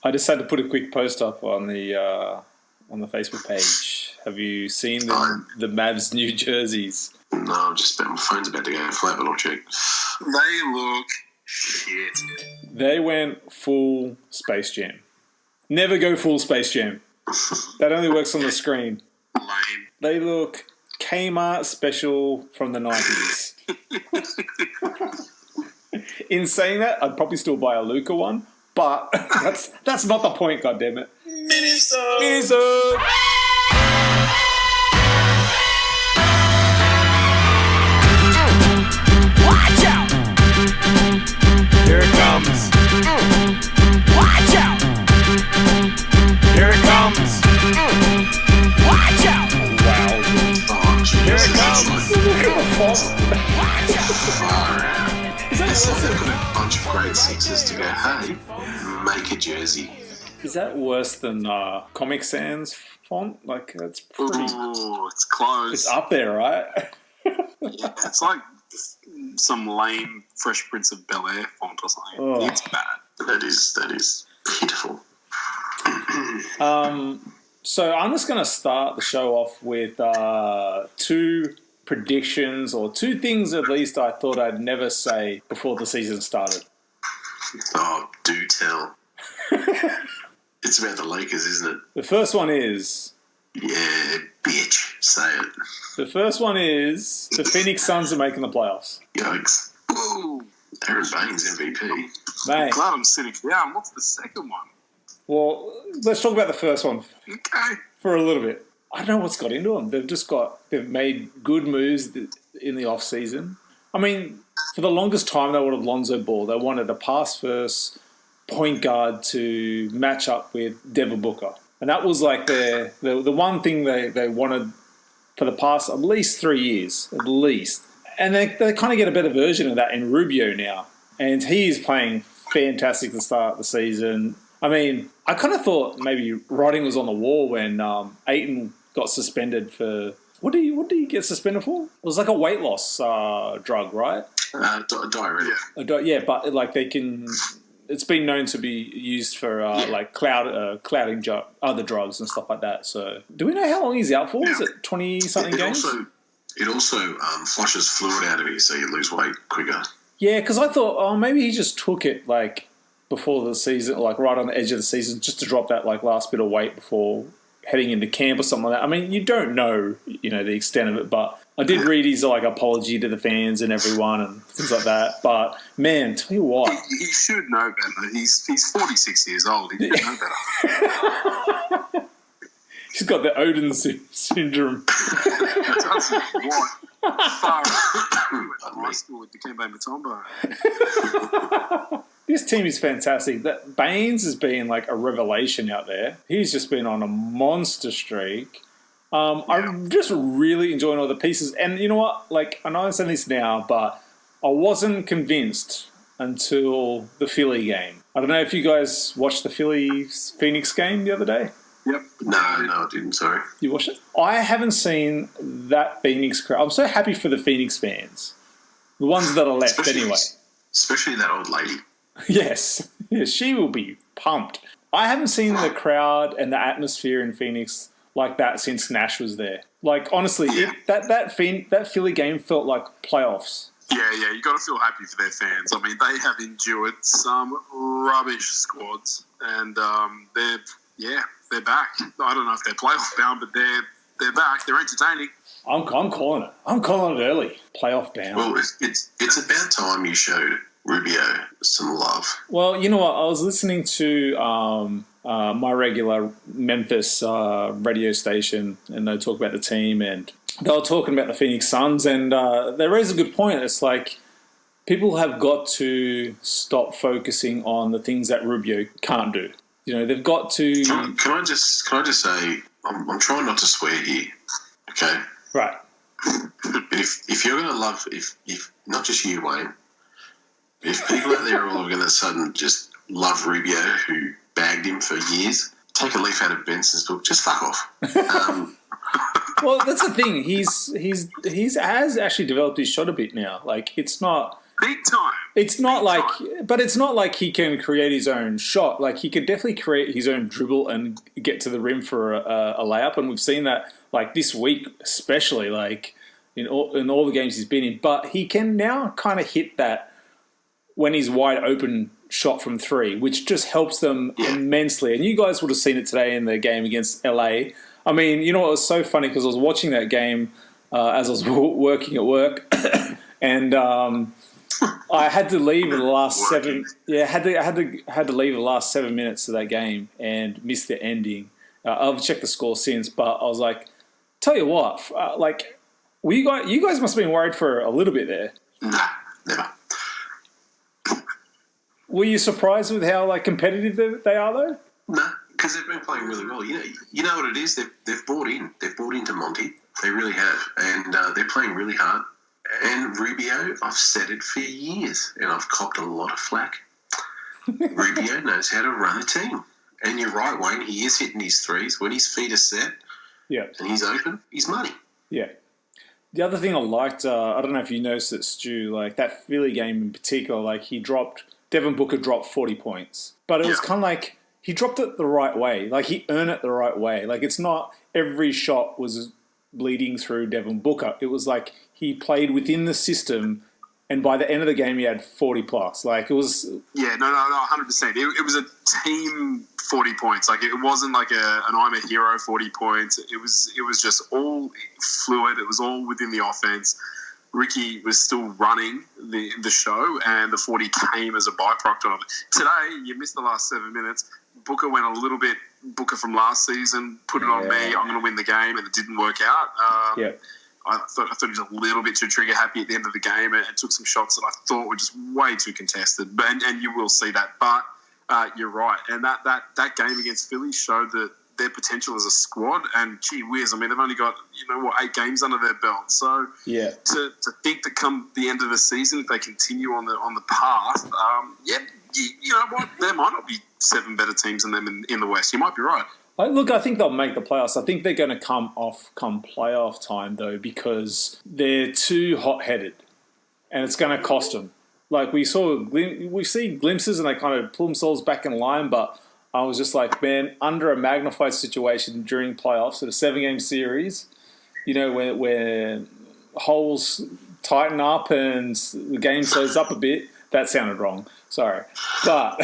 I just had to put a quick post up on the Facebook page. Have you seen the Mavs new jerseys? No, I'm just my phone's about to go flat, but I'll check. They look shit. They went full Space Jam. Never go full Space Jam. That only works on the screen. Lame. They look Kmart special from the 90s. In saying that, I'd probably still buy a Luka one, but that's not the point, goddammit. Minisode! Watch out! Here it comes. Watch out! Here it comes. Watch out! Wow. Oh, Here it comes. Look at the font. Watch out! far out. It's like they've got a bunch of grade sixes to go, hey, make a jersey. Is that worse than Comic Sans font? Like, that's pretty... Ooh, it's close. It's up there, right? Yeah, it's like some lame Fresh Prince of Bel-Air font or something. Oh. It's bad. That is pitiful. So I'm just going to start the show off with two predictions, or two things at least I thought I'd never say before the season started. Oh, do tell. It's about the Lakers, isn't it? The first one is... Yeah, bitch. Say it. The first one is the Phoenix Suns are making the playoffs. Yikes. Ooh. Aaron Baines MVP. Mate, Glad I'm sitting down. What's the second one? well, let's talk about the first one Okay. for a little bit. I don't know what's got into them. They've made good moves in the off-season. I mean, for the longest time, they wanted Lonzo Ball. They wanted a pass-first point guard to match up with Devin Booker. And that was like the one thing they wanted for the past at least 3 years, at least. And they kind of get a better version of that in Rubio now. And he is playing fantastic to start the season. I mean, I kind of thought maybe writing was on the wall when Ayton got suspended for... What did he get suspended for? It was like a weight loss drug, right? Diarrhea. Yeah, but like they can... It's been known to be used for like clouding other drugs and stuff like that. So, do we know how long he's out for? Is it 20-something games? It also flushes fluid out of you, so you lose weight quicker. Yeah, because I thought, maybe he just took it like before the season, like right on the edge of the season, just to drop that like last bit of weight before heading into camp or something like that. I mean, you don't know, the extent of it, but I did read his like apology to the fans and everyone and things like that. But man, tell you what, He should know better. He's 46 years old. He should know better. he's got the Odin syndrome. That's what? Far out. He went to high school with Dikembe Mutombo. This team is fantastic. That Baines has been like a revelation out there. He's just been on a monster streak. I'm just really enjoying all the pieces. And you know what? Like, I know I'm saying this now, but I wasn't convinced until the Philly game. I don't know if you guys watched the Philly-Phoenix game the other day. Yep. No, I didn't, sorry. You watched it? I haven't seen that Phoenix crowd. I'm so happy for the Phoenix fans. The ones that are left, anyway. Especially that old lady. Yes, she will be pumped. I haven't seen the crowd and the atmosphere in Phoenix like that since Nash was there. Like, honestly, that Philly game felt like playoffs. Yeah, you got to feel happy for their fans. I mean, they have endured some rubbish squads, and they're back. I don't know if they're playoff bound, but they're back. They're entertaining. I'm calling it. I'm calling it early. Playoff bound. Well, it's about time you showed Rubio some love. Well, you know what? I was listening to my regular Memphis radio station, and they talk about the team, and they were talking about the Phoenix Suns, and they raised a good point. It's like people have got to stop focusing on the things that Rubio can't do. They've got to... Can I just say, I'm trying not to swear here, okay? Right. But if you're going to love, if not just you, Wayne, if people out there are all going to sudden just love Rubio, who bagged him for years, take a leaf out of Benson's book, just fuck off. Well, that's the thing. He has actually developed his shot a bit now. Like, it's not Big time. It's not Big like, time. but it's not like he can create his own shot. Like he could definitely create his own dribble and get to the rim for a layup, and we've seen that like this week, especially like in all the games he's been in. But he can now kind of hit that when he's wide open shot from three, which just helps them immensely. And you guys would have seen it today in the game against LA. I mean, you know, it was so funny because I was watching that game as I was working at work, and I had to leave in the last seven. Yeah, had to leave the last 7 minutes of that game and miss the ending. I've checked the score since, but I was like, tell you what, like, you guys must have been worried for a little bit there. Nah, never. Were you surprised with how like competitive they are though? No, because they've been playing really well. You know what it is. They've bought in. They've bought into Monty. They really have, and they're playing really hard. And Rubio, I've said it for years, and I've copped a lot of flack. Rubio knows how to run a team, and you're right, Wayne. He is hitting his threes when his feet are set. Yeah, and he's open. He's money. Yeah. The other thing I liked, I don't know if you noticed it, Stu, like that Philly game in particular, like Devin Booker dropped 40 points. But it was kind of like he dropped it the right way. Like he earned it the right way. Like it's not every shot was bleeding through Devin Booker. It was like he played within the system, and by the end of the game he had 40 plus. Like it was... Yeah, no, 100%. It was a team 40 points. Like it wasn't like an I'm a hero 40 points. It was just all fluid. It was all within the offense. Ricky was still running the show, and the 40 came as a byproduct of it. Today, you missed the last 7 minutes. Booker went a little bit Booker from last season, put it on me, I'm going to win the game, and it didn't work out. I thought he was a little bit too trigger happy at the end of the game and took some shots that I thought were just way too contested. But and you will see that. But you're right. And that game against Philly showed that their potential as a squad, and gee whiz, I mean, they've only got 8 games under their belt. So to think that come the end of the season, if they continue on the path, you know what, there might not be 7 better teams than them in the West. You might be right. Look, I think they'll make the playoffs. I think they're going to come playoff time though, because they're too hot-headed, and it's going to cost them. Like we see glimpses, and they kind of pull themselves back in line, but I was just like, man, under a magnified situation during playoffs at a 7-game series, where holes tighten up and the game slows up a bit. That sounded wrong. Sorry. But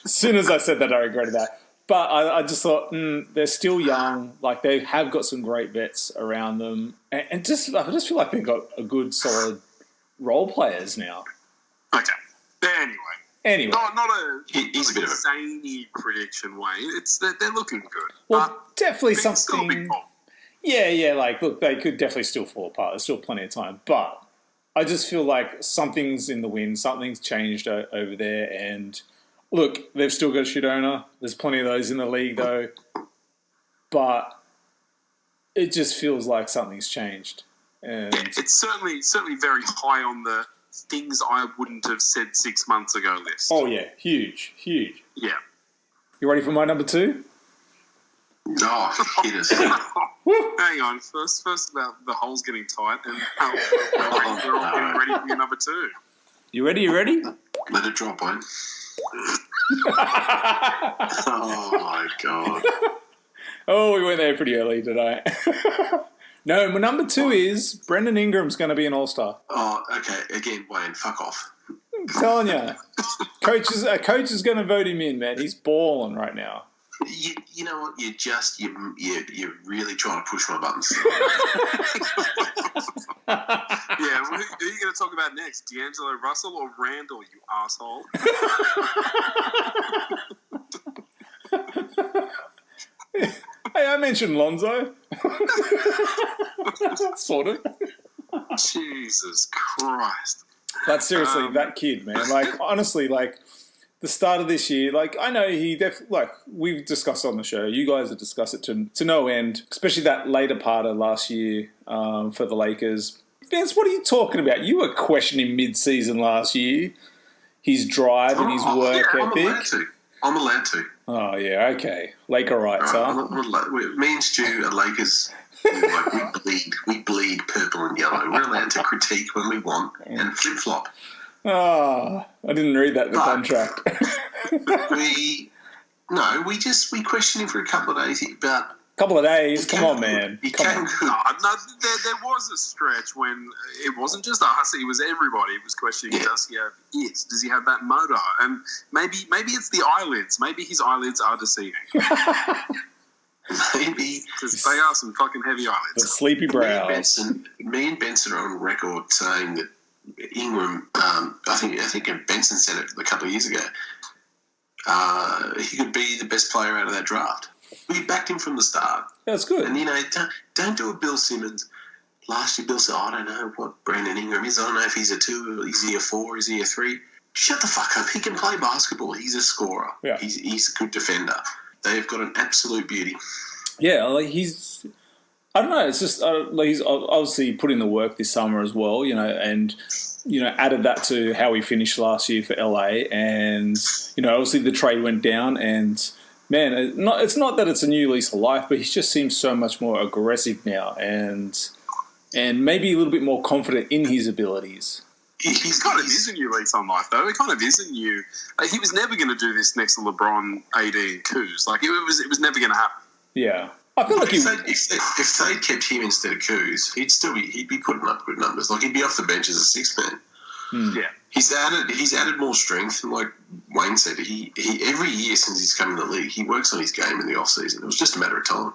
as soon as I said that, I regretted that. But I just thought, they're still young. Like, they have got some great vets around them. And I just feel like they've got a good, solid role players now. Okay. Anyway. He's a bit of a zany prediction, Wayne. They're looking good. Well, definitely something. Still a big ball. Yeah. Like, look, they could definitely still fall apart. There's still plenty of time. But I just feel like something's in the wind. Something's changed over there. And look, they've still got a shit owner. There's plenty of those in the league, though. But it just feels like something's changed. And it's certainly very high on the things I wouldn't have said 6 months ago list. Oh, yeah. Huge. Yeah. You ready for my number 2? No, hit us. Hang on. First about the holes getting tight, and we're all getting ready for your number 2. You ready? Let it drop, Wayne. Oh, my God. Oh, we went there pretty early tonight. No, my number 2 is Brendan Ingram's going to be an All-Star. Oh, okay. Again, Wayne, fuck off. I'm telling you. Coach is going to vote him in, man. He's balling right now. You know what? You're really trying to push my buttons. Yeah, who are you going to talk about next? D'Angelo Russell or Randall, you asshole? Hey, I mentioned Lonzo. Sort of. Jesus Christ. But seriously, that kid, man. Like, honestly, like, the start of this year, like, I know he definitely, like, we've discussed on the show. You guys have discussed it to no end, especially that later part of last year for the Lakers. Vince, what are you talking about? You were questioning mid-season last year his drive and his work ethic. I'm allowed to. Oh, yeah, okay. Laker rights, huh? Me and Stu are Lakers. We bleed purple and yellow. We're allowed to critique when we want and flip-flop. Oh, I didn't read that in the contract. we questioned him for a couple of days about... Couple of days? Come on, man. No, there was a stretch when it wasn't just us, it was everybody was questioning, does he have it? Does he have that motor? And maybe it's the eyelids. Maybe his eyelids are deceiving. Maybe. Because they are some fucking heavy eyelids. The sleepy brows. Me and Benson are on record saying that Ingram, I think Benson said it a couple of years ago, he could be the best player out of that draft. We backed him from the start. That's good. And, don't do a Bill Simmons. Last year, Bill said, I don't know what Brandon Ingram is. I don't know if he's a 2, is he a 4, is he a 3? Shut the fuck up. He can play basketball. He's a scorer. Yeah. He's a good defender. They've got an absolute beauty. Yeah, he's... I don't know. It's just he's obviously put in the work this summer as well, and added that to how he finished last year for LA, and obviously the trade went down, and man, it's not that it's a new lease of life, but he just seems so much more aggressive now, and maybe a little bit more confident in his abilities. He's kind of is a new lease on life, though. He kind of is a new. He was never going to do this next to LeBron, AD, and Kuz. Like it was never going to happen. Yeah. I feel like if they kept him instead of Kuz, he'd be putting up good numbers. Like he'd be off the bench as a 6-man. Yeah, he's added more strength, and like Wayne said, he every year since he's come in the league, he works on his game in the off season. It was just a matter of time.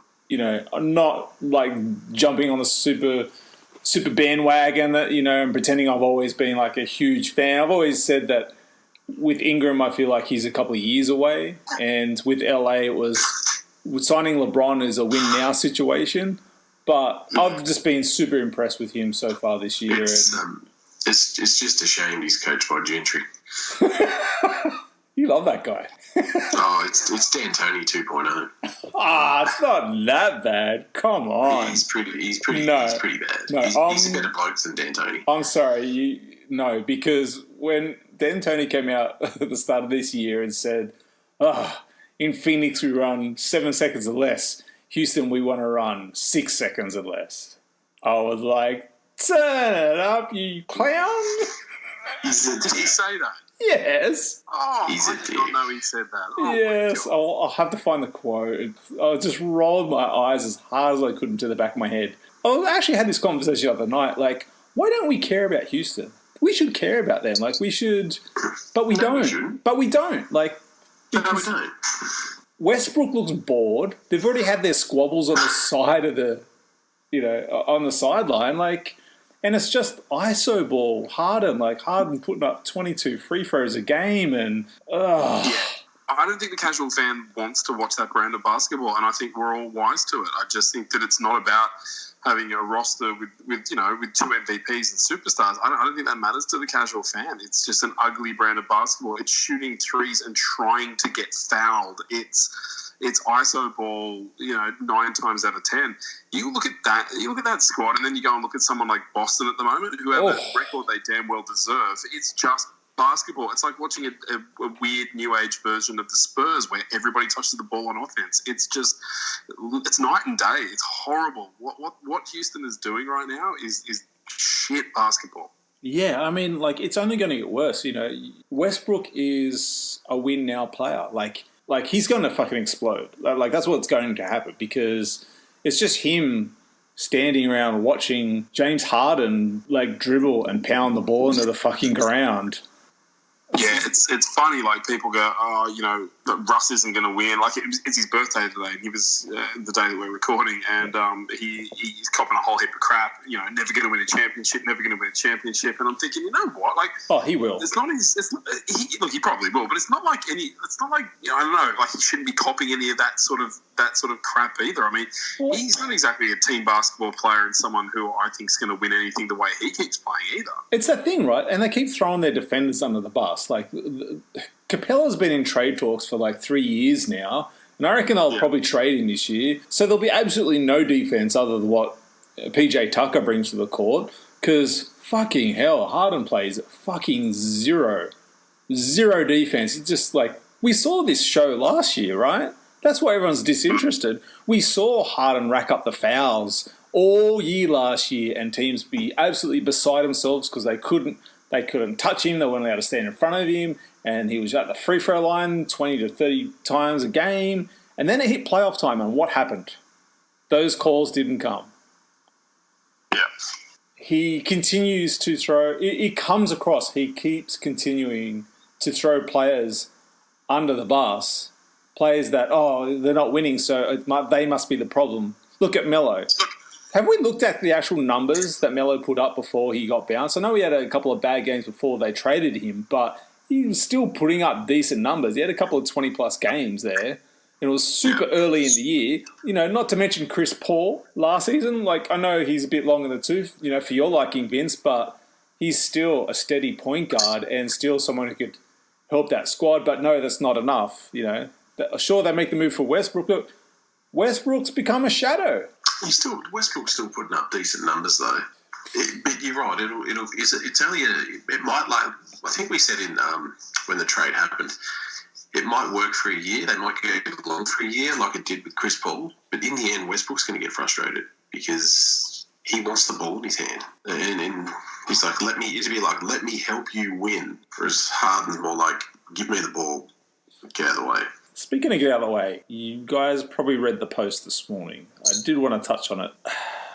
I'm not like jumping on the super bandwagon that and pretending I've always been like a huge fan. I've always said that with Ingram, I feel like he's a couple of years away, and with LA, it was. Signing LeBron is a win-now situation, but I've just been super impressed with him so far this year. It's just a shame he's coached by Gentry. You love that guy. It's D'Antoni 2.0. It's not that bad. Come on. He's pretty bad. No, he's a better bloke than D'Antoni. I'm sorry. Because when D'Antoni came out at the start of this year and said, in Phoenix, we run 7 seconds or less. Houston, we want to run 6 seconds or less. I was like, turn it up, you clown. Did he say that? Yes. I did not know he said that. Yes. I'll have to find the quote. I just rolled my eyes as hard as I could into the back of my head. I actually had this conversation the other night. Like, why don't we care about Houston? We should care about them. Like, we should. But we don't. But we don't. Like, no, we don't. Westbrook looks bored. They've already had their squabbles on the side of the, on the sideline. Like, and it's just ISO ball. Harden putting up 22 free throws a game, and yeah. I don't think the casual fan wants to watch that brand of basketball, and I think we're all wise to it. I just think that it's not about having a roster with 2 MVPs and superstars. I don't think that matters to the casual fan. It's just an ugly brand of basketball. It's shooting threes and trying to get fouled. It's ISO ball, 9 times out of 10. You look at that squad, and then you go and look at someone like Boston at the moment, who have a record they damn well deserve. It's just basketball. It's like watching a weird new age version of the Spurs where everybody touches the ball on offense. It's night and day. It's horrible. What Houston is doing right now is shit basketball. Yeah, I mean, like, it's only going to get worse. Westbrook is a win now player. Like he's going to fucking explode. Like that's what's going to happen, because it's just him standing around watching James Harden like dribble and pound the ball into the fucking ground. Yeah, it's funny. Like people go, that Russ isn't going to win. Like it's his birthday today, and he was the day that we're recording, and he's copping a whole heap of crap. Never going to win a championship. And I'm thinking, you know what? Like, he will. It's not his. Look, he probably will, but it's not like I don't know. Like he shouldn't be copping any of that sort of crap either. I mean, he's not exactly a team basketball player and someone who I think is going to win anything the way he keeps playing either. It's that thing, right? And they keep throwing their defenders under the bus. Like, Capella's been in trade talks for like 3 years now, and I reckon they'll probably trade him this year. So there'll be absolutely no defense other than what PJ Tucker brings to the court, because fucking hell, Harden plays fucking zero defense. He just like We saw this show last year, right? That's why everyone's disinterested. We saw Harden rack up the fouls all year last year and teams be absolutely beside themselves because they couldn't touch him. They weren't allowed to stand in front of him. And he was at the free throw line 20 to 30 times a game. And then it hit playoff time, and what happened? Those calls didn't come. Yeah. He continues to throw. It comes across. He keeps continuing to throw players under the bus. Players that, they're not winning, so they must be the problem. Look at Melo. Have we looked at the actual numbers that Melo put up before he got bounced? I know he had a couple of bad games before they traded him, but he was still putting up decent numbers. He had a couple of 20-plus games there. It was super early in the year. Not to mention Chris Paul last season. Like, I know he's a bit long in the tooth, for your liking, Vince, but he's still a steady point guard and still someone who could help that squad. But no, that's not enough, Sure, they make the move for Westbrook, but Westbrook's become a shadow. Westbrook's still putting up decent numbers, though. But you're right. It's only it might, like I think we said in when the trade happened, it might work for a year. They might go long for a year, like it did with Chris Paul. But in the end, Westbrook's going to get frustrated because he wants the ball in his hand, and he's like, let me help you win. Whereas Harden's more like, give me the ball, get out of the way. Speaking of get out of the way, you guys probably read the post this morning. I did want to touch on it.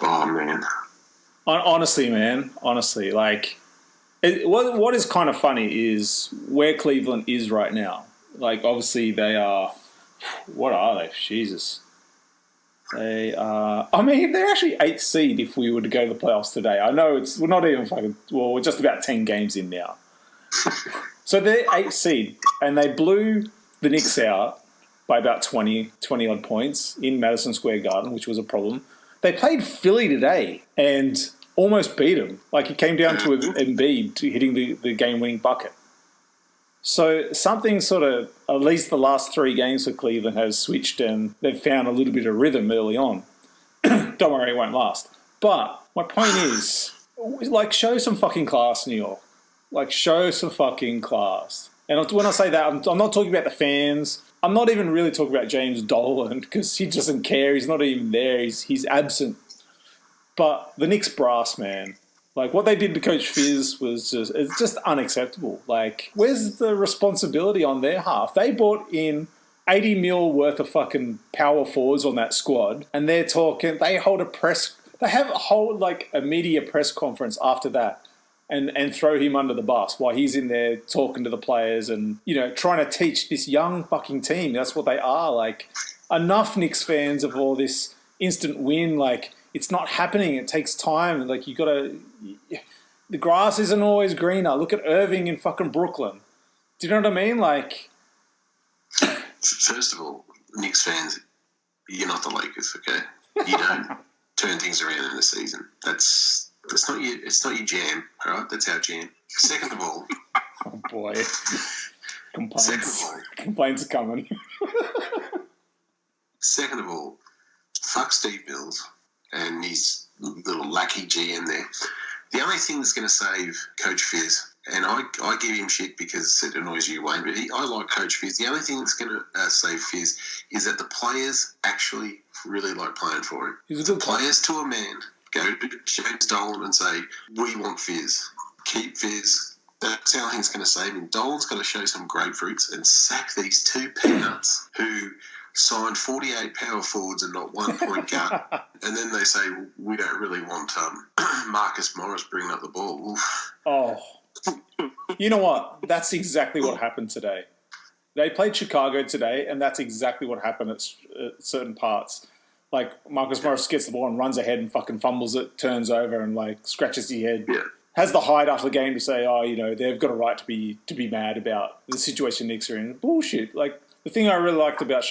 Oh, man. Honestly, like, what is kind of funny is where Cleveland is right now. Like, obviously, they are... What are they? Jesus. They are... they're actually 8th seed if we were to go to the playoffs today. I know we're not even fucking... Well, we're just about 10 games in now. So they're 8th seed, and they blew the Knicks out by about 20-odd points in Madison Square Garden, which was a problem. They played Philly today and almost beat them. Like, it came down to Embiid hitting the game-winning bucket. So something sort of, at least the last 3 games for Cleveland has switched and they've found a little bit of rhythm early on. Don't worry, it won't last. But my point is, like, show some fucking class, New York. Like, show some fucking class. And when I say that, I'm not talking about the fans. I'm not even really talking about James Dolan because he doesn't care. He's not even there. He's absent. But the Knicks brass, man. Like, what they did to Coach Fizz it's just unacceptable. Like, where's the responsibility on their half? They brought in 80 mil worth of fucking power forwards on that squad, and they have a whole, like, a media press conference after that and throw him under the bus while he's in there talking to the players and, trying to teach this young fucking team. That's what they are. Like, enough Knicks fans of all this instant win, like, it's not happening. It takes time. Like, the grass isn't always greener. Look at Irving in fucking Brooklyn. Do you know what I mean? Like, first of all, Knicks fans, you're not the Lakers, okay? You don't turn things around in the season. It's not your jam, all right? That's our jam. Second of all, oh boy, complaints are coming. Second of all, fuck Steve Mills and his little lackey GM there. The only thing that's going to save Coach Fizz, and I give him shit because it annoys you, Wayne, but I like Coach Fizz. The only thing that's going to save Fizz is that the players actually really like playing for him. The players to a man go to James Dolan and say, we want Fizz. Keep Fizz. That's the only thing that's going to save him. Dolan's got to show some grapefruits and sack these 2 peanuts who signed 48 power forwards and not 1 point guard. And then they say, we don't really want Marcus Morris bringing up the ball. Oof. Oh. You know what? That's exactly what happened today. They played Chicago today, and that's exactly what happened at certain parts. Like, Marcus Morris gets the ball and runs ahead and fucking fumbles it, turns over and, like, scratches his head. Yeah. Has the hide after the game to say, they've got a right to be mad about the situation Knicks are in. Bullshit. Like, the thing I really liked about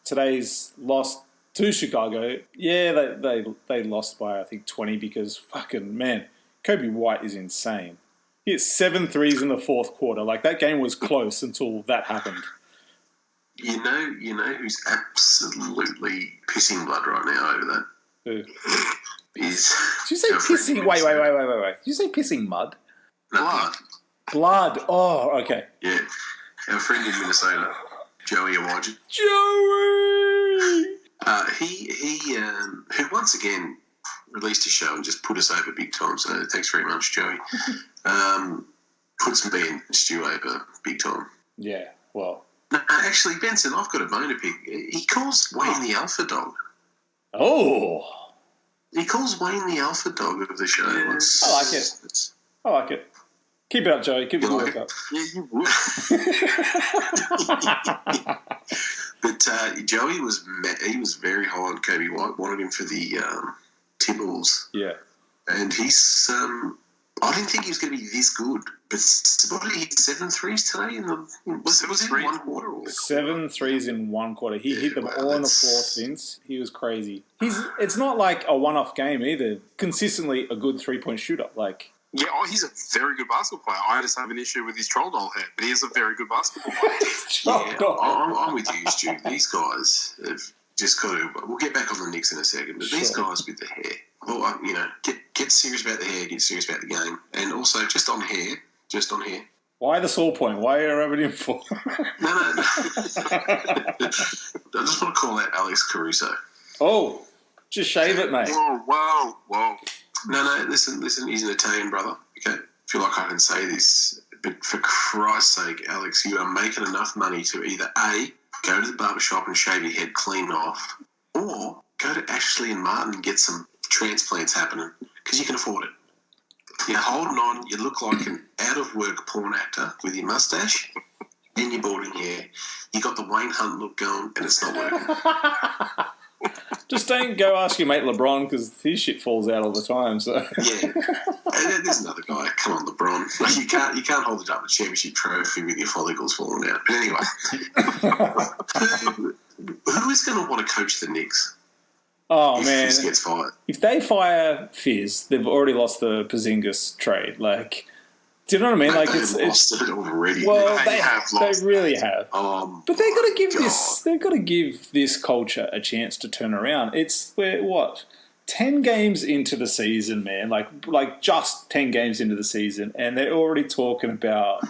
today's loss to Chicago, yeah, they lost by, I think, 20 because fucking, man, Kobe White is insane. He hit 7 threes in the fourth quarter. Like, that game was close until that happened. You know who's absolutely pissing blood right now over that? Who? Did you say pissing? Wait. Did you say pissing mud? No, blood. Blood. Oh, okay. Yeah. Our friend in Minnesota. Joey Awaji. Joey! Who once again released a show and just put us over big time. So thanks very much, Joey. Puts me and Stu over big time. Yeah, well. No, actually, Benson, I've got a bone to pick. He calls Wayne the alpha dog. Oh! He calls Wayne the alpha dog of the show. I like it. I like it. Keep it up, Joey. Keep the work up. Yeah, you would. But Joey was very high on Kobe White. Wanted him for the Timberwolves. Yeah. And he's I didn't think he was going to be this good. But what did he hit 7 threes today? Was it in one quarter? Or? 7 threes in one quarter. He hit them all in the fourth, Vince. He was crazy. It's not like a one-off game either. Consistently a good three-point shooter. Yeah, he's a very good basketball player. I just have an issue with his troll doll hair, but he is a very good basketball player. I'm with you, Stu. These guys have just got to... We'll get back on the Knicks in a second, but these guys with the hair... Well, get serious about the hair, get serious about the game. And also, just on hair... Why the sore point? Why are you rubbing him for? No. I just want to call out Alex Caruso. Oh, just shave it, mate. Whoa. No, listen, he's an Italian brother, okay? I feel like I can say this, but for Christ's sake, Alex, you are making enough money to either A, go to the barbershop and shave your head clean off, or go to Ashley and Martin and get some transplants happening, because you can afford it. You're holding on, you look like an out-of-work porn actor with your mustache and your balding hair. You got the Wayne Hunt look going, and it's not working. Just don't go ask your mate LeBron because his shit falls out all the time. So yeah, and there's another guy. Come on, LeBron. You can't hold it up the championship trophy with your follicles falling out. But anyway, who is going to want to coach the Knicks? Oh if man, Fizz gets fired. If they fire Fizz, they've already lost the Porzingis trade. Do you know what I mean? They've lost it already. Well, They have lost. They really have. But they got to give God. They've got to give this culture a chance to turn around. We're 10 games into the season, man. Like just 10 games into the season, and they're already talking about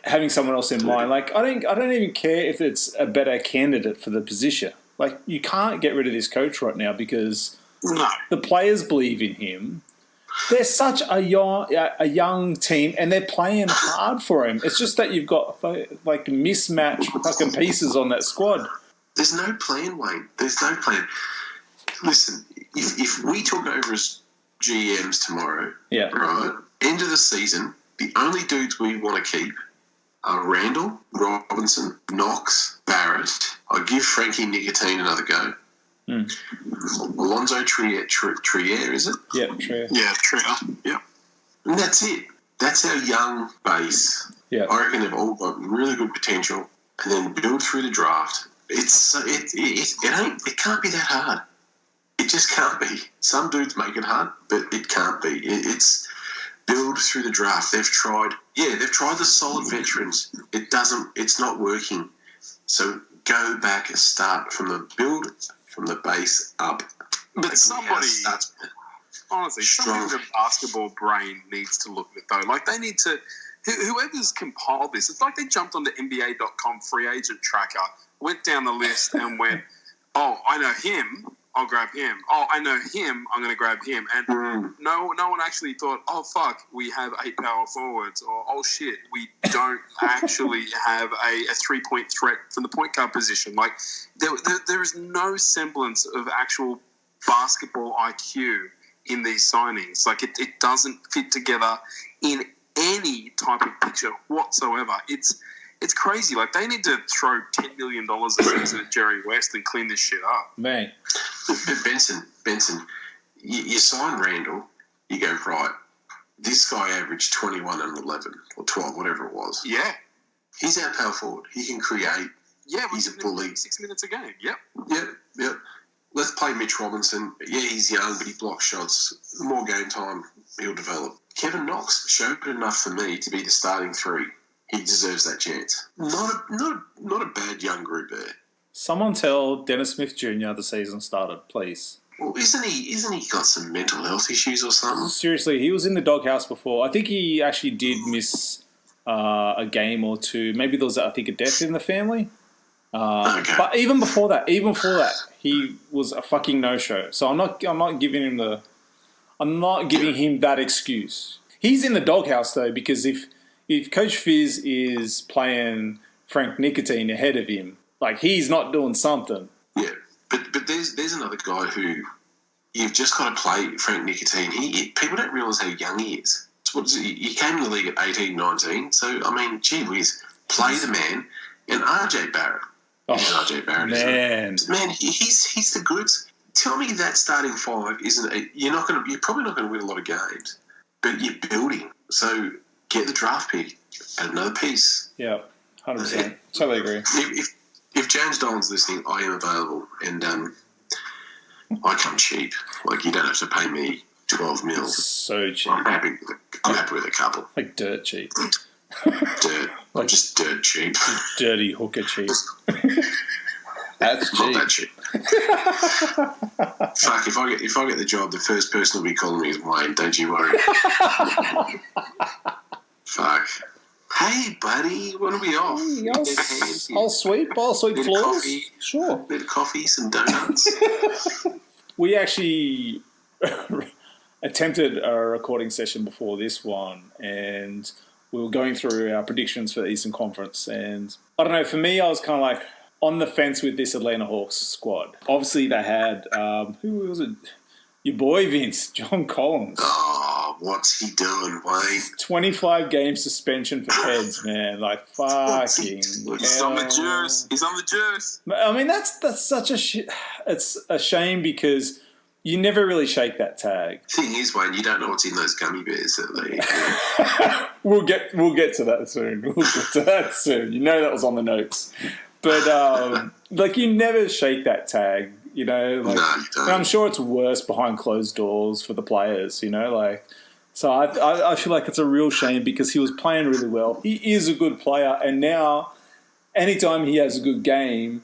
having someone else in mind. I don't even care if it's a better candidate for the position. You can't get rid of this coach right now because the players believe in him. They're such a young team, and they're playing hard for him. It's just that you've got mismatched fucking pieces on that squad. There's no plan, Wayne. There's no plan. Listen, if we took over as GMs tomorrow, right, end of the season, the only dudes we want to keep are Randall, Robinson, Knox, Barrett. I'll give Frankie Nicotine another go. Alonzo Trier, is it? Yeah, Trier. Yeah, Trier. Yeah. And that's it. That's our young base. Yeah. I reckon they've all got really good potential, and then build through the draft. It can't be that hard. It just can't be. Some dudes make it hard, but it can't be. It's build through the draft. They've tried the solid veterans. It's not working. So go back and start from the build, from the base up. But somebody with a basketball brain needs to look at it, though. They need to, whoever's compiled this, it's like they jumped onto NBA.com free agent tracker, went down the list and went, oh, I know him, I'll grab him. Oh, I know him, I'm going to grab him. And no one actually thought, oh, fuck, we have 8 power forwards. Or, oh, shit, we don't actually have a 3-point threat from the point guard position. There is no semblance of actual basketball IQ in these signings. It doesn't fit together in any type of picture whatsoever. It's crazy. They need to throw $10 million at Jerry West and clean this shit up. Man. But Benson, you sign Randall, you go, right, this guy averaged 21 and 11 or 12, whatever it was. Yeah. He's our power forward. He can create. Yeah, he's a bully. 6 minutes a game. Yep. Yep. Let's play Mitch Robinson. Yeah, he's young, but he blocks shots. The more game time, he'll develop. Kevin Knox showed enough for me to be the starting 3. He deserves that chance. Not a bad young group there. Someone tell Dennis Smith Jr. the season started, please. Well, isn't he got some mental health issues or something? Seriously, he was in the doghouse before. I think he actually did miss a game or two. Maybe there was, a death in the family. Okay. But even before that, he was a fucking no-show. So I'm not giving him that excuse. He's in the doghouse though, because if Coach Fizz is playing Frank Nicotine ahead of him, like he's not doing something. Yeah, but there's another guy who you've just got to play Frank Nicotine. People don't realise how young he is. He came in the league at 18, 19. So, I mean, gee whiz, play the man. And RJ Barrett. RJ Barrett, man. Man, he's the goods. Tell me that starting five isn't you're probably not going to win a lot of games, but you're building. So get the draft pick, add another piece. Yeah, 100%. Totally agree. If James Dolan's listening, I am available, and I come cheap. Like, you don't have to pay me 12 mil. So cheap. I'm happy with a couple. Like dirt cheap. Dirt. I'm just dirt cheap. Dirty hooker cheap. That's cheap. Not that cheap. Fuck, if I get the job, the first person will be calling me is Wayne. Don't you worry. Fuck. Hey, buddy, when are we off? I'll sweep floors. Coffee, Sure. bit of coffee, some donuts. We actually attempted a recording session before this one, and we were going through our predictions for the Eastern Conference. And I don't know, for me, I was kind of like on the fence with this Atlanta Hawks squad. Obviously, they had, who was it? Your boy, Vince, John Collins. Oh, what's he doing, Wayne? 25 game suspension for heads, man. Like, fucking He's on the juice. He's on the juice. I mean, that's such a it's a shame because you never really shake that tag. Thing is, Wayne, you don't know what's in those gummy bears that they We'll get to that soon. You know that was on the notes. But, like, you never shake that tag, you know? Like, No, you don't. and I'm sure it's worse behind closed doors for the players, you know? Like, so I feel like it's a real shame because he was playing really well. He is a good player, and now anytime he has a good game,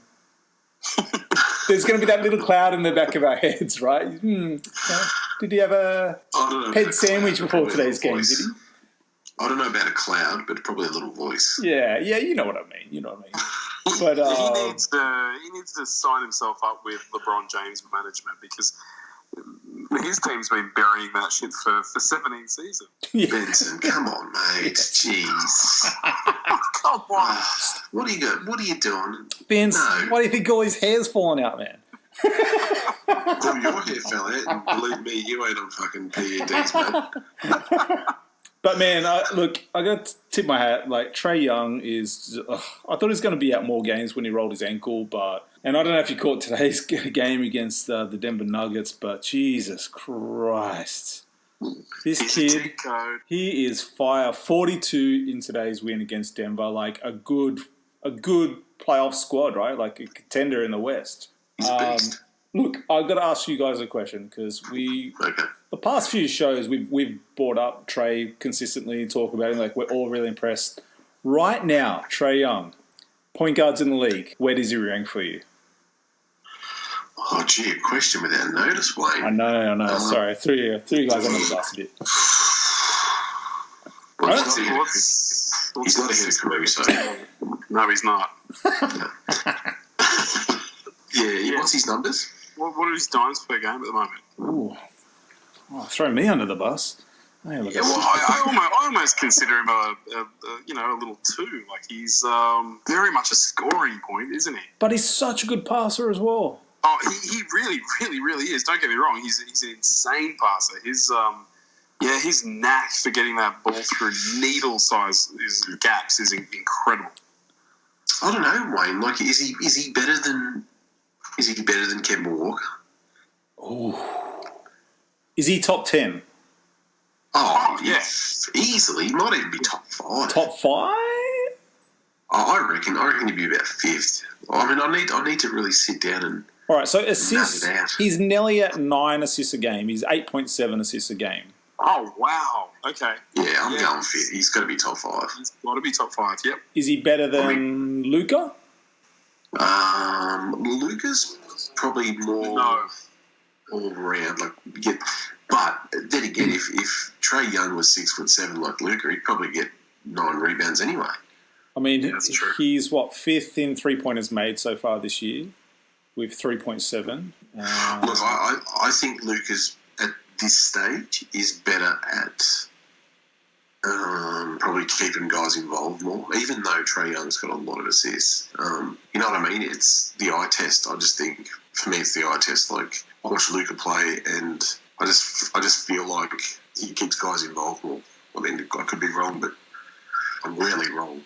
there's going to be that little cloud in the back of our heads, right? Did he have a head sandwich before today's game, did he? I don't know about a cloud, but probably a little voice. Yeah, you know what I mean. But he needs to sign himself up with LeBron James management because his team's been burying that shit for 17 seasons. Yeah. Benson, come on, mate. Jeez. Come on. What are you doing? Vince, No. why do you think all his hair's falling out, man? Well, your hair fell out, and believe me, you ain't on fucking PEDs, mate. But man, I got to tip my hat. Like Trae Young is, I thought he was going to be out more games when he rolled his ankle, and I don't know if you caught today's game against the Denver Nuggets, but Jesus Christ, this kid, he is fire. 42 in today's win against Denver, like a good playoff squad, right? Like a contender in the West. He's a beast. Look, I've got to ask you guys a question because Okay. the past few shows we've brought up Trae consistently, talk about him, like we're all really impressed. Right now, Trae Young, point guards in the league, where does he rank for you? Oh, gee, a question without notice, Wayne. I know. Sorry, I threw you guys under the bus a bit. Well, he's not ahead of Caruso. No, he's not. Yeah, what's his numbers? What are his dimes per game at the moment? Ooh. Oh, throw me under the bus. Hey, look Yeah, at well, that. I almost consider him a little two. Like he's very much a scoring point, isn't he? But he's such a good passer as well. Oh, he really, really, really is. Don't get me wrong. He's an insane passer. His knack for getting that ball through needle-sized gaps is incredible. I don't know, Wayne. Like, is he better than Kemba Walker? Ooh. Is he top 10? Oh, yeah. Easily. He might even be top 5. Top 5? I reckon he'd be about 5th. I mean, I need to really sit down and... All right, so assists, Nut it out. he's nearly at 9 assists a game. He's 8.7 assists a game. Oh, wow. Okay. Yeah, I'm going 5th. He's got to be top 5. He's got to be top 5, yep. Is he better than Luka? Luka's probably more all around. But then again, if Trae Young was 6'7" like Luka, he'd probably get 9 rebounds anyway. I mean, that's true. he's, fifth in three-pointers made so far this year with 3.7. Look, I think Lucas at this stage is better at probably keeping guys involved more, even though Trae Young's got a lot of assists. You know what I mean? It's the eye test. I just think, for me, it's the eye test. Like, I watch Luka play, and I just feel like he keeps guys involved more. I mean, I could be wrong, but I'm rarely wrong.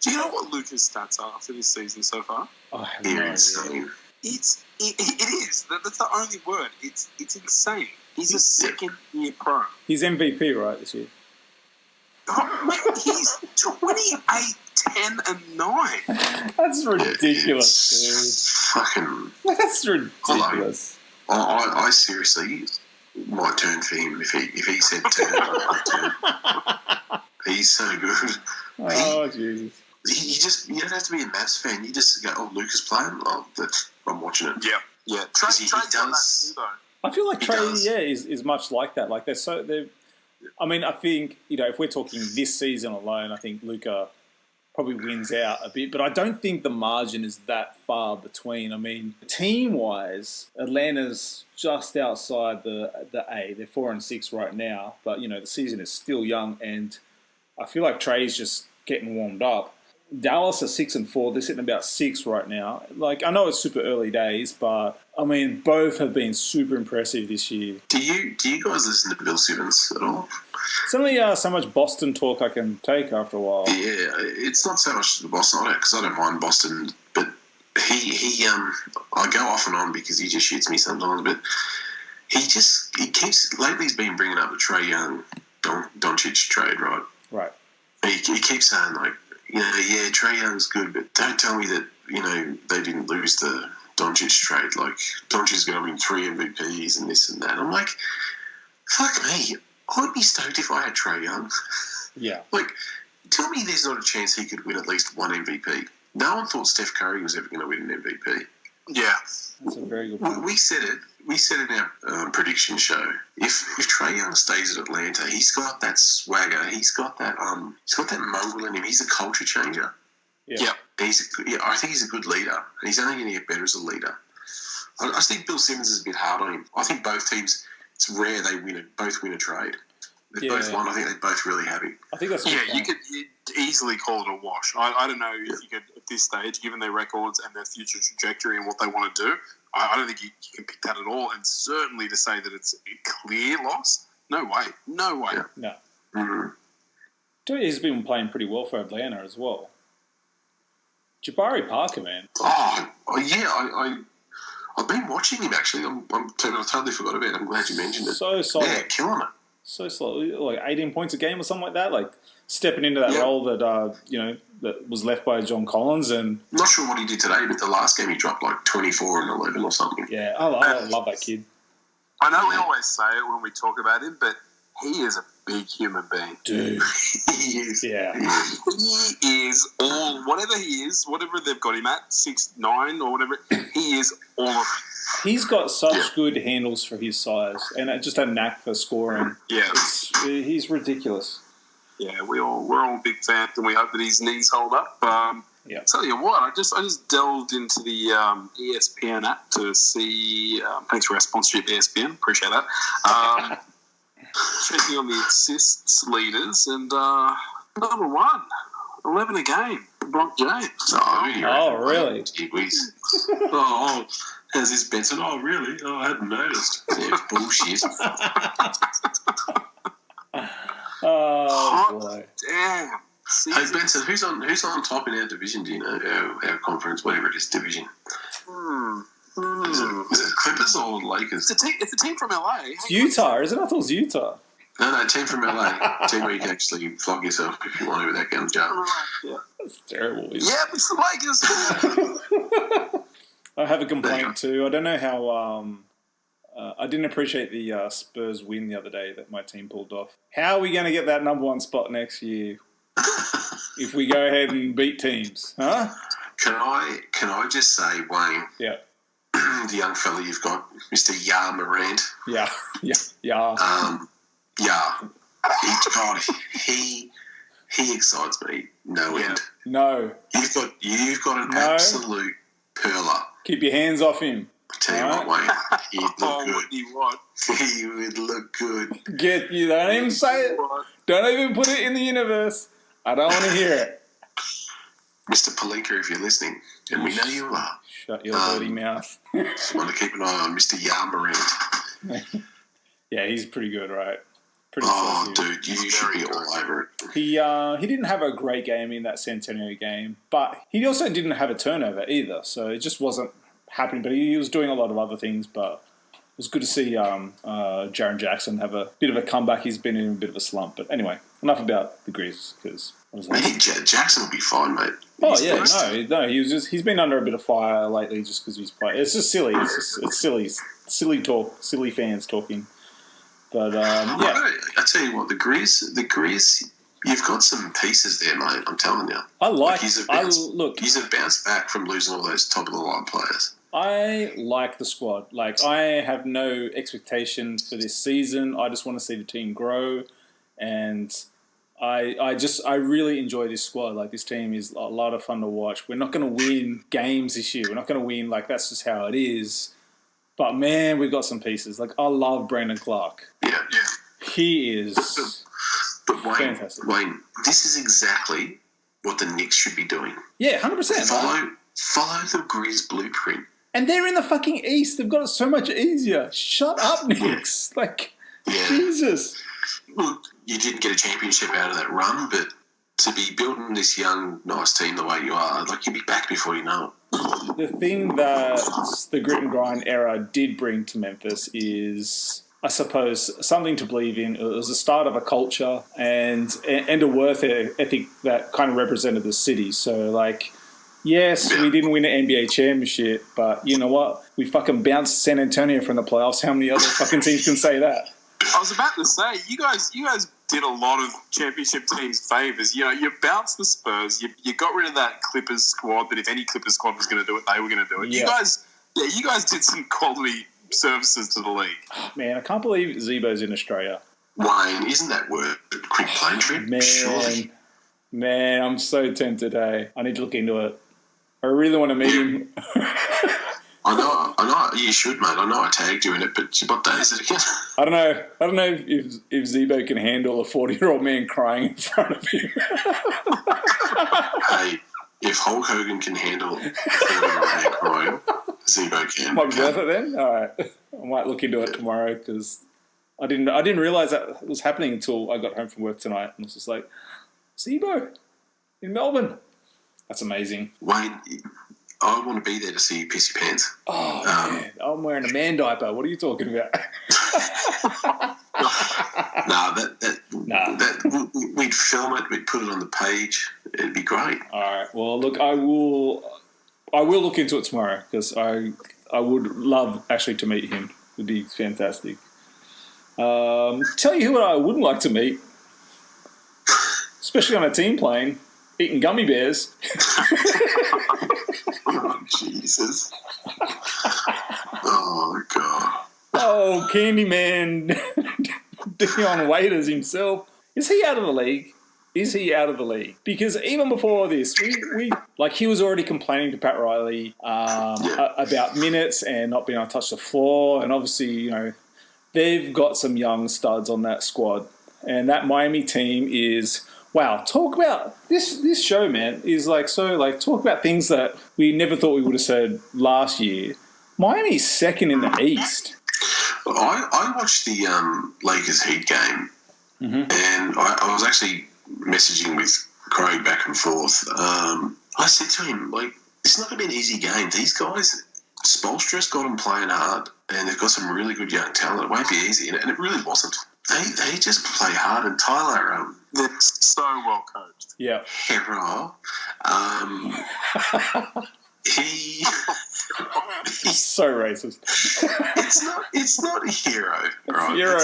Do you know what Luka's stats are for this season so far? I have They're no idea. insane. It is. That's the only word. It's insane. He's a second-year pro. He's MVP, right, this year? Oh, mate, he's 28, 10, and 9. That's ridiculous, Fucking. dude. That's ridiculous. I seriously might turn for him if he said turn. I'd turn. He's so good. Oh, Jesus. You don't have to be a Mavs fan. You just go, oh, Luka's playing. Oh, I'm watching it. Yeah. He does. I feel like He Trae, does. is much like that. Like, I mean, I think, if we're talking this season alone, I think Luka probably wins out a bit, but I don't think the margin is that far between. I mean, team-wise, Atlanta's just outside the A. They're 4-6 right now, but, the season is still young, and I feel like Trae's just getting warmed up. Dallas are 6-4. They're sitting about 6 right now. Like, I know it's super early days, but I mean, both have been super impressive this year. Do you guys listen to Bill Simmons at all? It's only so much Boston talk I can take after a while. Yeah, it's not so much the Boston because I don't mind Boston, but he I go off and on because he just shoots me sometimes. But he keeps lately. He's been bringing up the Trey Young Doncic trade, right? Right. He keeps saying like, Trey Young's good, but don't tell me that they didn't lose the Doncic trade. Like, Doncic's going to win 3 MVPs and this and that. I'm like, fuck me. I would be stoked if I had Trey Young. Yeah. Like, tell me there's not a chance he could win at least 1 MVP. No one thought Steph Curry was ever going to win an MVP. Yeah. That's a very good point. We said it. We said in our prediction show. If Trey Young stays at Atlanta, he's got that swagger. He's got that mongrel in him. He's a culture changer. Yeah. I think he's a good leader, and he's only going to get better as a leader. I just think Bill Simmons is a bit hard on him. I think both teams. It's rare they both win a trade. They've both won. I think they're both really happy. I think that's you could easily call it a wash. I don't know if you could at this stage, given their records and their future trajectory and what they want to do. I don't think you can pick that at all. And certainly to say that it's a clear loss, no way. No. Mm-hmm. He's been playing pretty well for Atlanta as well. Jabari Parker, man. Oh yeah, I've been watching him actually. I totally forgot about it. I'm glad you mentioned it. So solid. Yeah, killing it. So slow, like 18 points a game or something like that. Like stepping into that role that that was left by John Collins. And not sure what he did today, but the last game he dropped like 24 and 11 or something. Yeah, I love that kid. I know we always say it when we talk about him, but he is a big human being. Dude. He is. Yeah. He is all, whatever he is, whatever they've got him at, 6'9" or whatever, he is all of it. He's got such good handles for his size and just a knack for scoring. Yeah. He's ridiculous. Yeah, we're all big fans and we hope that his knees hold up. Tell you what, I just delved into the ESPN app to see, thanks for our sponsorship, ESPN, appreciate that. Checking on the assists leaders and number 1, 11 a game, Bronk James. Oh, really? Oh, how's this, Benson? Oh, really? Oh, I hadn't noticed. Yeah, bullshit. Oh, boy. Damn. Hey, Benson, who's on top in our division? Do you know our conference, whatever it is, division? Is it Clippers or Lakers? It's a team from LA. It's Utah, isn't it? I thought it was Utah. No, team from LA. Team where you can actually flog yourself if you want to without going to jail. Yeah. That's terrible. Yeah, it's the Lakers. I have a complaint too. I don't know how. I didn't appreciate the Spurs win the other day that my team pulled off. How are we going to get that number 1 spot next year if we go ahead and beat teams? Huh? Can I just say, Wayne? Yeah. The young fella you've got, Mr. Morant. Yeah. He excites me no end. No. You've got an absolute perler. Keep your hands off him. Tell you what, Wayne, he'd look good. What do you want? He would look good. You don't even say it. Don't even put it in the universe. I don't want to hear it. Mr. Palinka, if you're listening, and we know you are. Shut your dirty mouth. Just want to keep an eye on Mr. Morant. Yeah, he's pretty good, right? Pretty dude, you should be all over it. He didn't have a great game in that Centennial game, but he also didn't have a turnover either, so it just wasn't happening. But he was doing a lot of other things, but it was good to see Jaren Jackson have a bit of a comeback. He's been in a bit of a slump. But anyway, enough about the Grizz, because... Jackson will be fine, mate. He's been under a bit of fire lately just because he's playing. It's just silly. It's silly talk, silly fans talking. But I tell you what, the Grizz, you've got some pieces there, mate. I'm telling you. He's a bounce back from losing all those top of the line players. I like the squad. Like, I have no expectation for this season. I just want to see the team grow, and I really enjoy this squad. Like, this team is a lot of fun to watch. We're not going to win games this year. We're not going to win. Like, that's just how it is. But, man, we've got some pieces. Like, I love Brandon Clark. Yeah. He is fantastic. Wayne, this is exactly what the Knicks should be doing. Yeah, 100%. Follow the Grizz blueprint. And they're in the fucking East. They've got it so much easier. Shut up, Knicks. Jesus. Look, you didn't get a championship out of that run, but to be building this young, nice team the way you are, you'll be back before you know it. The thing that the grit and grind era did bring to Memphis is, I suppose, something to believe in. It was the start of a culture and a worth ethic that kind of represented the city. So, yes, we didn't win an NBA championship, but you know what? We fucking bounced San Antonio from the playoffs. How many other fucking teams can say that? I was about to say, you guys did a lot of championship teams favours. You know, you bounced the Spurs. You got rid of that Clippers squad. That if any Clippers squad was going to do it, they were going to do it. Yeah. You guys did some quality services to the league. Man, I can't believe Zebo's in Australia. Wayne, isn't that worth a quick plane trip? Surely. Man, I'm so tempted. Hey, I need to look into it. I really want to meet him. I know. You should, mate. I know I tagged you in it, but what day is it again? I don't know if Zebo can handle a 40-year-old man crying in front of him. Hey, if Hulk Hogan can handle a 40-year-old man crying, Zebo can. Might be worth it then. All right, I might look into it tomorrow because I didn't realize that was happening until I got home from work tonight, and it's just like Zebo in Melbourne. That's amazing. Wayne, I want to be there to see you piss your pants. Oh, man. I'm wearing a man diaper. What are you talking about? We'd film it. We'd put it on the page. It'd be great. All right. Well, look, I will look into it tomorrow because I would love actually to meet him. It'd be fantastic. Tell you who I wouldn't like to meet, especially on a team plane, eating gummy bears. Oh, Jesus. Oh, God. Oh, Candyman. Dion Waiters himself. Is he out of the league? Because even before this, he was already complaining to Pat Riley about minutes and not being able to touch the floor. And obviously, they've got some young studs on that squad. And that Miami team is... Wow, talk about this show, man, is talk about things that we never thought we would have said last year. Miami's second in the East. Well, I watched the Lakers Heat game, and I was actually messaging with Craig back and forth. I said to him, it's not going to be an easy game. These guys, Spoelstra's got them playing hard, and they've got some really good young talent. It won't be easy, and it really wasn't. They just play hard, and Tyler... They're so well coached. Yeah. Hero. He's so racist. It's not a hero, right? Hero.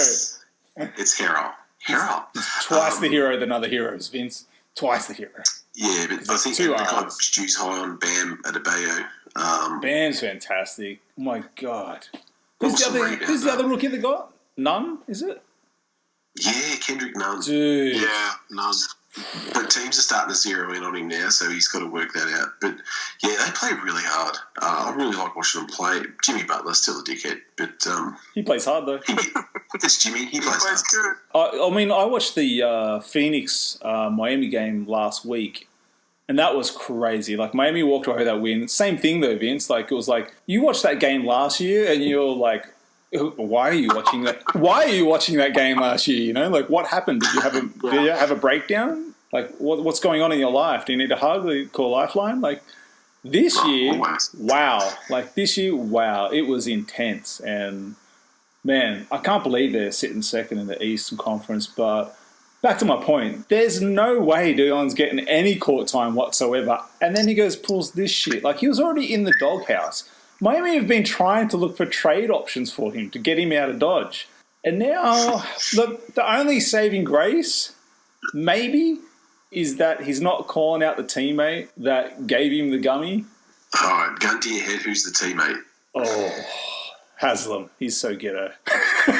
It's hero. Hero. Twice the hero than other heroes, Vince. Twice the hero. Yeah, but I think the guy Stu's high on Bam Adebayo. Bam's fantastic. Oh my God. Who's the other rookie they got? Nunn, is it? Yeah, Kendrick Nunn. Dude. Yeah, Nunn. But teams are starting to zero in on him now, so he's got to work that out. But, yeah, they play really hard. I really like watching them play. Jimmy Butler's still a dickhead, but... he plays hard, though. It's Jimmy. He plays hard. Good. I mean, I watched the Phoenix Miami game last week, and that was crazy. Like, Miami walked away with that win. Same thing, though, Vince. Like, it was like, you watched that game last year, and you're like... Why are you watching that? Why are you watching that game last year? You know, like what happened? Did you have a breakdown? Like what's going on in your life? Do you need a hug? Do you call Lifeline? Like this year, wow! Like this year, wow! It was intense, and man, I can't believe they're sitting second in the Eastern Conference. But back to my point, there's no way Dion's getting any court time whatsoever, and then he pulls this shit. Like he was already in the doghouse. Miami have been trying to look for trade options for him to get him out of Dodge. And now, the only saving grace, maybe, is that he's not calling out the teammate that gave him the gummy. All right, gun to your head, who's the teammate? Oh, Haslam. He's so ghetto. No.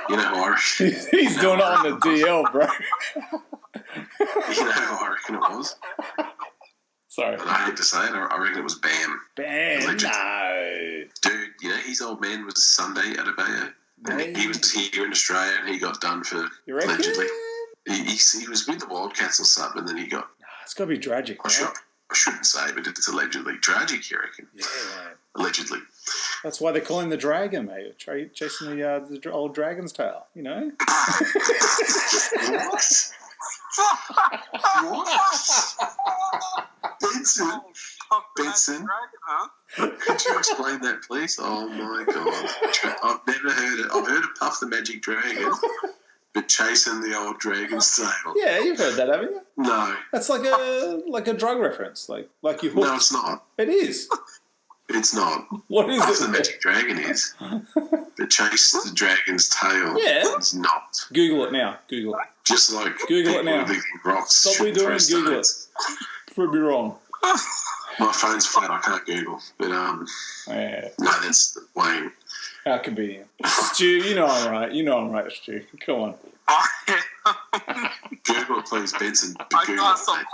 You know who I reckon? He's doing it on the DL, bro. You know who I reckon it was? Sorry. And I hate to say it, I reckon it was Bam. Bam, no. Dude, you know, his old man was Sunday Adebayo. And he was here in Australia and he got done for, allegedly. He was with the Wildcats or something and then he got... It's got to be tragic, right? I shouldn't say, but it's allegedly tragic, you reckon? Yeah, right. Allegedly. That's why they call him the Dragon, mate. Chasing the old dragon's tail, you know? What? Benson, could you explain that, please? Oh my god, I've never heard it. I've heard of Puff the Magic Dragon, but chasing the old dragon's tail. Yeah, you've heard that, haven't you? No, that's like a drug reference, like you. Hooked. No, it's not. It is. It's not. What is Puff it? the Magic Dragon is, but chase the dragon's tail is not. Google it now. Google it. Just like Google it now. Rocks. Stop what you're doing and Google it. Prove me wrong. My phone's flat. I can't Google. But no, that's Wayne. How convenient, Stu. You know I'm right. You know I'm right, Stu. Come on. Google it, please, Benson. I can't stop.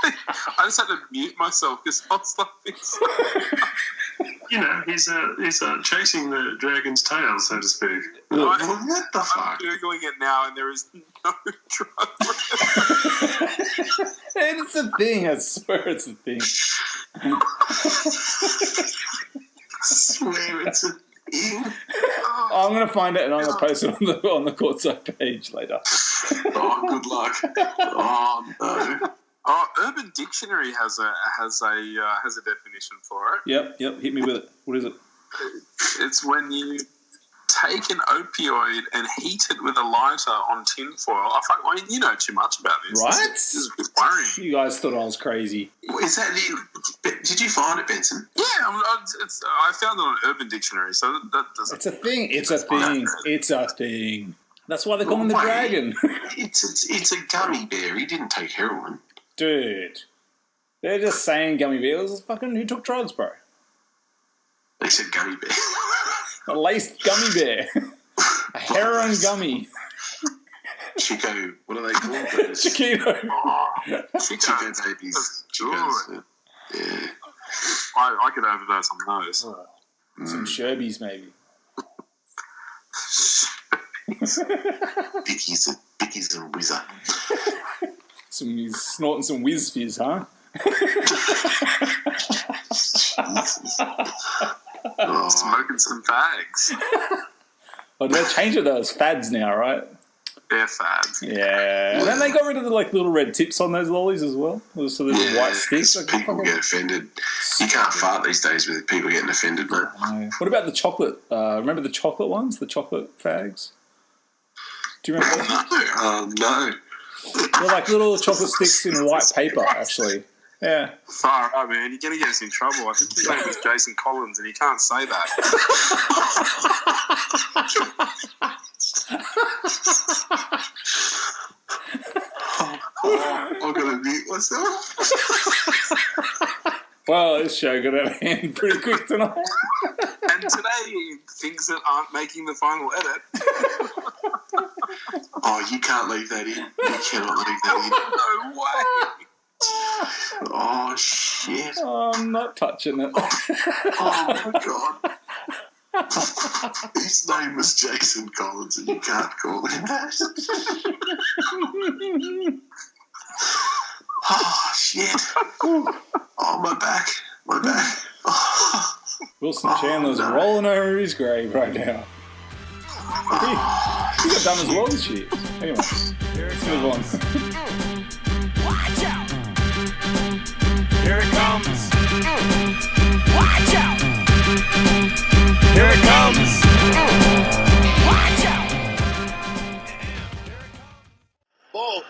I just had to mute myself because I was like, you know, he's chasing the dragon's tail, so to speak. What the fuck? I'm Googling it now and there is no drug. It's a thing. I swear it's a thing. I swear it's a thing. I'm going to find it and I'm going to post it on the Crtsde page later. Oh, good luck. Oh, no. Oh, Urban Dictionary has a definition for it. Yep. Hit me with it. What is it? It's when you take an opioid and heat it with a lighter on tinfoil. I mean, you know too much about this. Right? This is a bit worrying. You guys thought I was crazy. Is that it? Did you find it, Benson? Yeah, I found it on Urban Dictionary, so that doesn't... It's a thing. It's a thing. That's why they call him the dragon. It's a gummy bear. He didn't take heroin. Dude, they're just saying gummy bears. Fucking who took drugs, bro? They said gummy bear. A laced gummy bear. A heroin gummy. Chico, what are they called? Chiquito. Chico babies. Chicos. Yeah. I could overdose on those. Some Sherbies, maybe. Bickies and Whizzer. He's snorting some whiz fizz, huh? Smoking some fags. Oh, they're changing those fads now, right? They're fads. Yeah. And then they got rid of the little red tips on those lollies as well. So there's white sticks. People get offended. You can't fart these days with people getting offended, mate. What about the chocolate? Remember the chocolate ones? The chocolate fags? Do you remember those? No. They're like little chocolate sticks in white paper, actually. Yeah. Far out, man. You're going to get us in trouble. I think his name is Jason Collins, and he can't say that. I'm going to mute myself. Well, this show got out of hand pretty quick tonight. And today, things that aren't making the final edit. Oh, you can't leave that in. You cannot leave that No way. in. Oh, shit. Oh, I'm not touching it. Oh, my God. His name was Jason Collins, and you can't call him that. Oh, shit. Oh, my back. My back. Oh. Wilson Chandler's rolling over his grave right now. He got done as well this year. Anyway, let's move on. Watch out! Here it comes. Watch out! Here it comes. Watch out! Ball.